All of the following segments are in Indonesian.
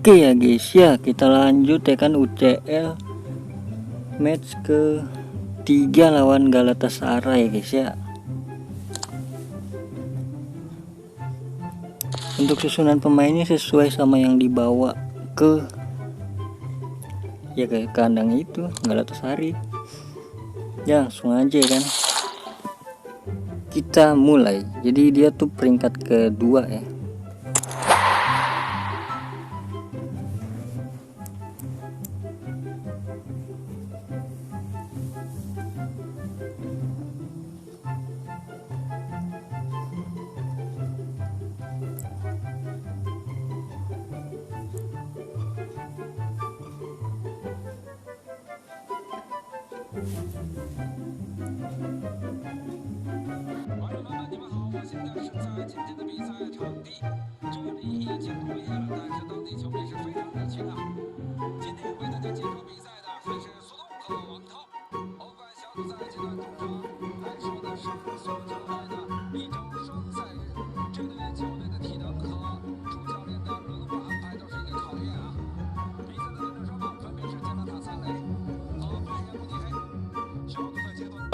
Oke ya guys ya, kita lanjut ya kan UCL match ke 3 lawan Galatasaray ya guys ya. Untuk susunan pemainnya sesuai sama yang dibawa ke ya kayak kandang itu Galatasaray. Ya langsung aja kan kita mulai. Jadi dia tuh peringkat kedua ya.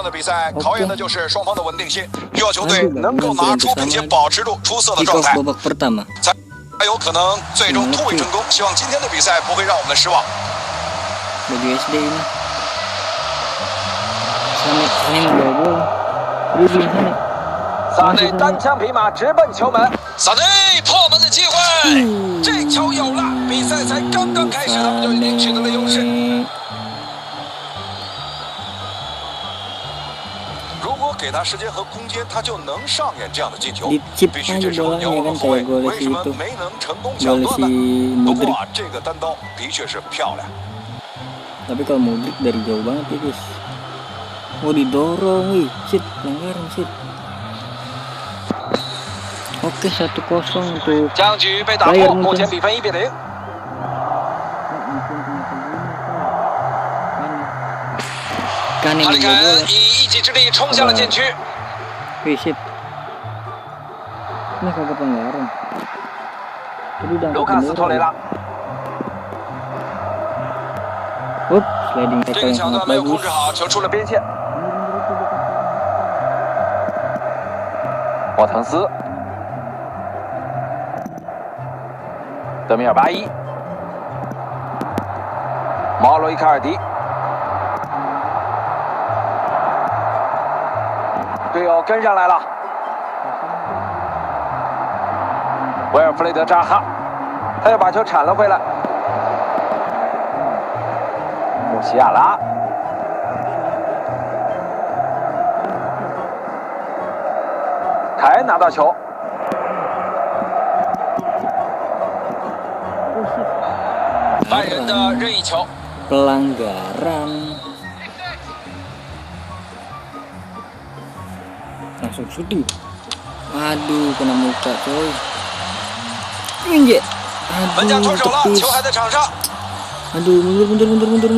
的比赛考验的就是双方的稳定性，需要球队能够拿出并且保持住出色的状态，才有可能最终突围成功。希望今天的比赛不会让我们失望。萨内单枪匹马直奔球门，萨内破门的机会，这球有了，比赛才刚刚开始，他们就已经取得了优势。给他时间和空间，他就能上演这样的进球。必须这时候要我们后卫为什么没能成功抢断呢？不过这个单刀的确是漂亮。Tapi kalau Modric dari jauh banget ya guys. Mau didorong, wih, shit, pelanggaran shit. Oke 1-0 untuk 僵局被打破，目前比分1-0。哈里凯恩以一己之力冲向了禁区。卢卡斯·托雷拉，这个桥段没有控制好，球出了边线。莫滕斯，德米尔巴伊，毛罗伊卡尔迪。队友跟上来了，维尔弗雷德·扎哈，他又把球铲了回来。穆西亚拉，凯恩拿到球，拜仁的任意球。pelanggaran. Langsung shooting. Aduh, kena muka coy. Injek. Aduh, tepis. Aduh, mundur.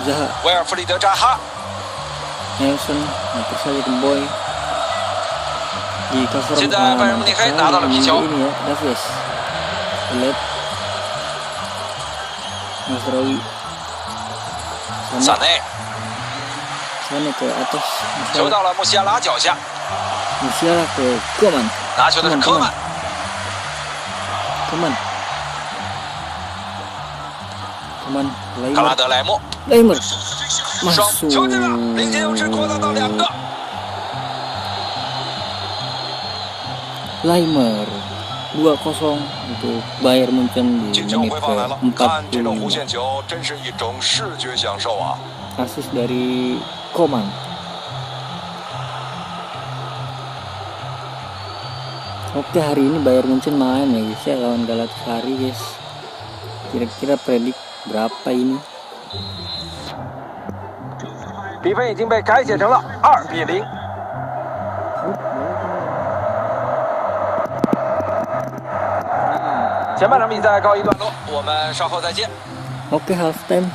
Zaha. 维尔弗里德扎哈。Nelson, hampir saja ke boy. Di cover. 现在拜仁慕尼黑拿到了皮球。 Ini ya, Davies. Lihat. Masraoui. 萨内。 ke atas 球到了穆西亚拉脚下，穆西亚拉ke Koeman， 拿球的是科曼，卡拉德莱莫，masuk， 球进了，领先优势扩大到2个。Laimer 2-0 untuk Bayern Munchen di menit ke-45. Asis dari Koeman. Oke, hari ini Bayern Munchen main ya guys ya lawan Galatasaray guys. Kira-kira predik berapa ini? 比分已经被改写成了2-0。前半场比赛告一段落，我们稍后再见。Oke, half time.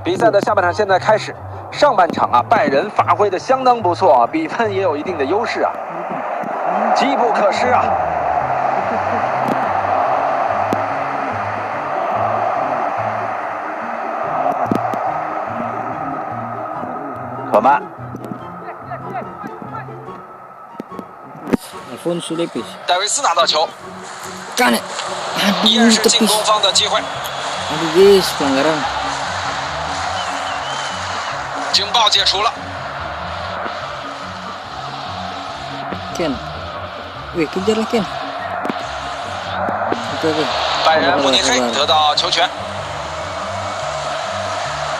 比赛的下半场现在开始，上半场啊，拜仁发挥的相当不错，比分也有一定的优势啊。机不可失啊！可曼， Alfonso Davies. 戴维斯拿到球， Kan. 依然 Aduh, 是进 tepis. 攻方的机会。 Aduh guys, pelanggaran. 警报解除了。 Ken. Wih, kejar lah Ken. Oke. 拜仁慕尼黑得到球权。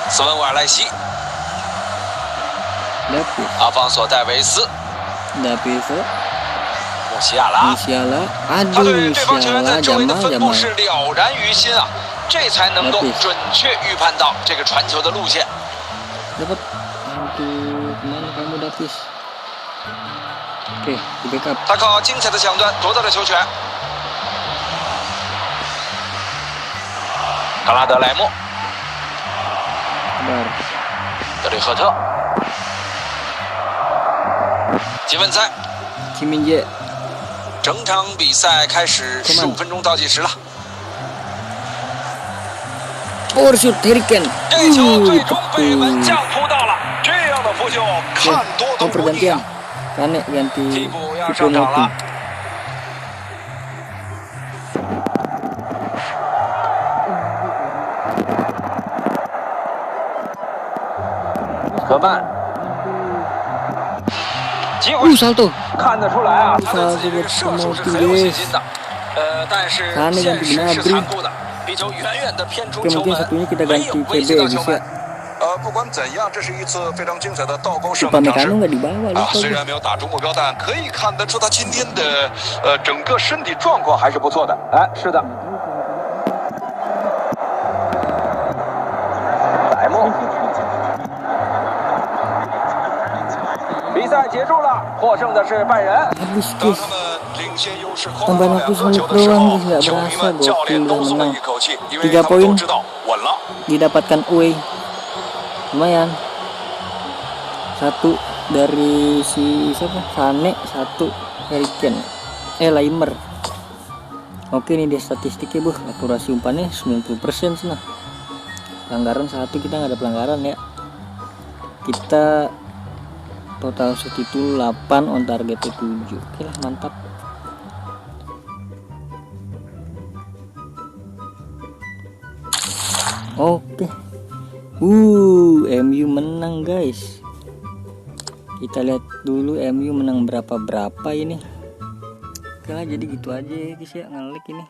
斯文瓦尔莱西， Davies. 阿方索戴维斯， Davies. 穆西亚拉。 Musiala. 他对 Aduh, 对方球员在 Musiala. 周围的分 Jamal, 布 Jamal. 是了然于心啊，这才能够准确预判到这个传球的路线。 Dapat. Aduh, kemana kamu Davies? Oke, di backup. 他靠精彩的抢断夺得了球权。卡拉德莱莫， Sabar. 德里赫特，吉文哉。 Kim Min-jae. 整场比赛开始15分钟倒计时了。 Power shoot Harry Kane. 这球最终被门将扑到了，这样的扑救看多都不腻 pergantian. 啊！ Kane 替 ganti 补要上场了。 可曼，机会 salto. 看得出来啊，他对自己这个射术是很有信心的。但是现实是残酷的，皮球远远的偏出球门，没有威胁到球门。不管怎样，这是一次非常精彩的倒钩射门尝试。 nggak dibawa 虽然没有打中目标，但可以看得出他今天的整个身体状况还是不错的。哎，是的。莱莫，比赛结束了，获胜的是拜仁。 habis 当 guys. 他们领先优势扩大到2个球的时候，球迷们、教练都松了一口气，因为他们都知道稳了。 Didapatkan away. Lumayan. Satu dari si siapa? Sane, satu Harry Kane. Laimer. Oke, ini dia statistiknya, Bu. Akurasi umpannya 90% sana. Pelanggaran 1, kita nggak ada pelanggaran ya. Kita total shoot itu 8, on targetnya 7. Oke lah, mantap. Oke. MU menang guys. Kita lihat dulu MU menang berapa ini. Oke lah, jadi gitu aja ya guys ya, ngelik ini.